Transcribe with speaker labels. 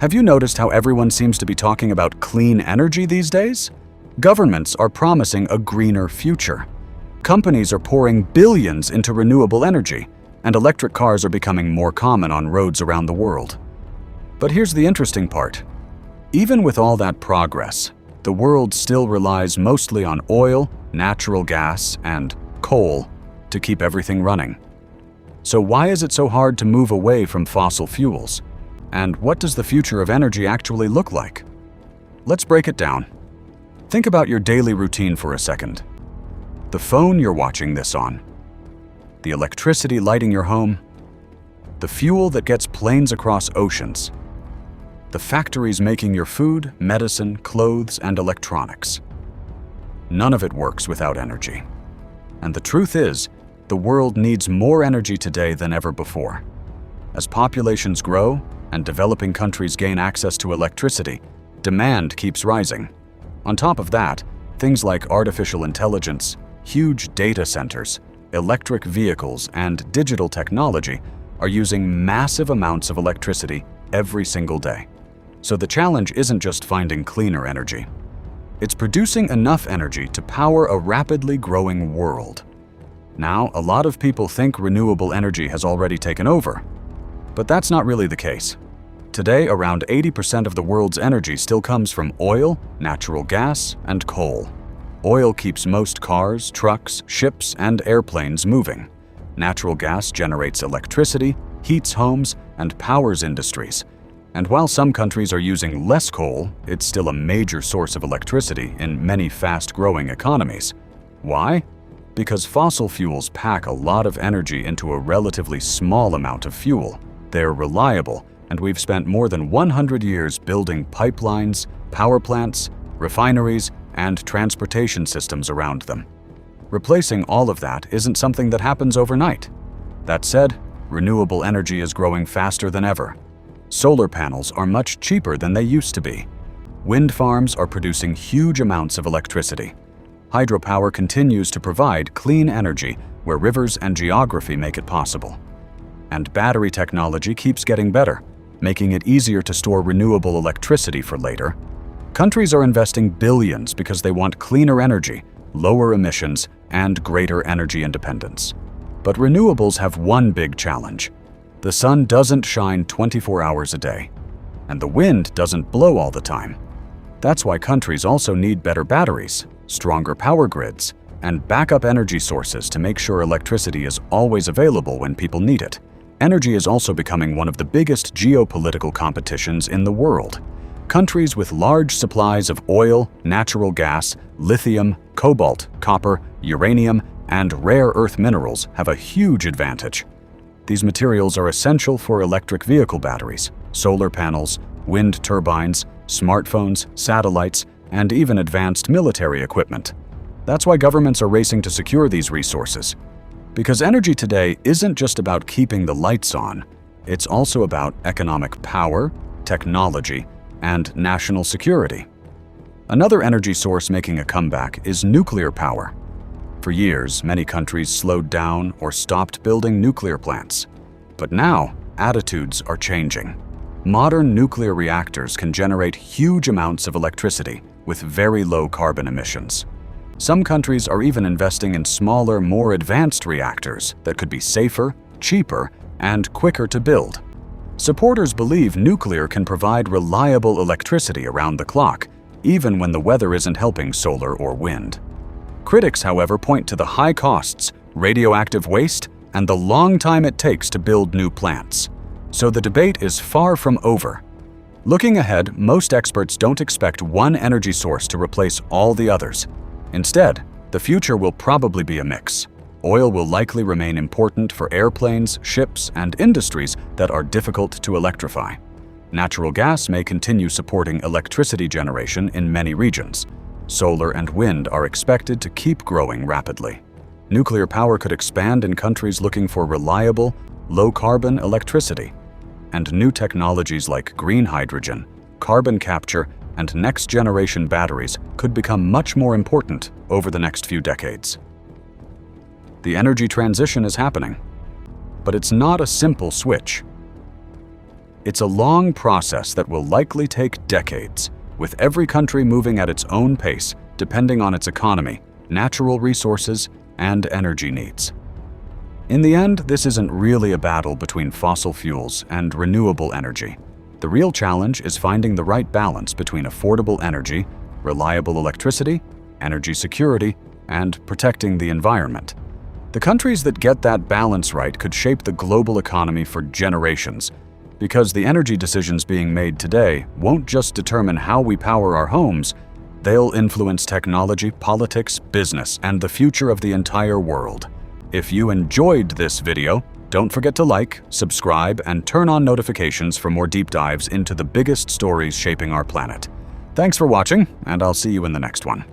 Speaker 1: Have you noticed how everyone seems to be talking about clean energy these days? Governments are promising a greener future. Companies are pouring billions into renewable energy, and electric cars are becoming more common on roads around the world. But here's the interesting part. Even with all that progress, the world still relies mostly on oil, natural gas, and coal to keep everything running. So why is it so hard to move away from fossil fuels? And what does the future of energy actually look like? Let's break it down. Think about your daily routine for a second. The phone you're watching this on, the electricity lighting your home, the fuel that gets planes across oceans, the factories making your food, medicine, clothes, and electronics. None of it works without energy. And the truth is, the world needs more energy today than ever before. As populations grow and developing countries gain access to electricity, demand keeps rising. On top of that, things like artificial intelligence, huge data centers, electric vehicles, and digital technology are using massive amounts of electricity every single day. So the challenge isn't just finding cleaner energy. It's producing enough energy to power a rapidly growing world. Now, a lot of people think renewable energy has already taken over, but that's not really the case. Today, around 80% of the world's energy still comes from oil, natural gas, and coal. Oil keeps most cars, trucks, ships, and airplanes moving. Natural gas generates electricity, heats homes, and powers industries. And while some countries are using less coal, it's still a major source of electricity in many fast-growing economies. Why? Because fossil fuels pack a lot of energy into a relatively small amount of fuel. They're reliable, and we've spent more than 100 years building pipelines, power plants, refineries, and transportation systems around them. Replacing all of that isn't something that happens overnight. That said, renewable energy is growing faster than ever. Solar panels are much cheaper than they used to be. Wind farms are producing huge amounts of electricity. Hydropower continues to provide clean energy where rivers and geography make it possible. And battery technology keeps getting better, making it easier to store renewable electricity for later. Countries are investing billions because they want cleaner energy, lower emissions, and greater energy independence. But renewables have one big challenge. The sun doesn't shine 24 hours a day, and the wind doesn't blow all the time. That's why countries also need better batteries, stronger power grids, and backup energy sources to make sure electricity is always available when people need it. Energy is also becoming one of the biggest geopolitical competitions in the world. Countries with large supplies of oil, natural gas, lithium, cobalt, copper, uranium, and rare earth minerals have a huge advantage. These materials are essential for electric vehicle batteries, solar panels, wind turbines, smartphones, satellites, and even advanced military equipment. That's why governments are racing to secure these resources. Because energy today isn't just about keeping the lights on, it's also about economic power, technology, and national security. Another energy source making a comeback is nuclear power. For years, many countries slowed down or stopped building nuclear plants. But now, attitudes are changing. Modern nuclear reactors can generate huge amounts of electricity with very low carbon emissions. Some countries are even investing in smaller, more advanced reactors that could be safer, cheaper, and quicker to build. Supporters believe nuclear can provide reliable electricity around the clock, even when the weather isn't helping solar or wind. Critics, however, point to the high costs, radioactive waste, and the long time it takes to build new plants. So the debate is far from over. Looking ahead, most experts don't expect one energy source to replace all the others. Instead, the future will probably be a mix. Oil will likely remain important for airplanes, ships, and industries that are difficult to electrify. Natural gas may continue supporting electricity generation in many regions. Solar and wind are expected to keep growing rapidly. Nuclear power could expand in countries looking for reliable, low-carbon electricity. And new technologies like green hydrogen, carbon capture, and next-generation batteries could become much more important over the next few decades. The energy transition is happening, but it's not a simple switch. It's a long process that will likely take decades, with every country moving at its own pace, depending on its economy, natural resources, and energy needs. In the end, this isn't really a battle between fossil fuels and renewable energy. The real challenge is finding the right balance between affordable energy, reliable electricity, energy security, and protecting the environment. The countries that get that balance right could shape the global economy for generations, because the energy decisions being made today won't just determine how we power our homes, they'll influence technology, politics, business, and the future of the entire world. If you enjoyed this video, don't forget to like, subscribe, and turn on notifications for more deep dives into the biggest stories shaping our planet. Thanks for watching, and I'll see you in the next one.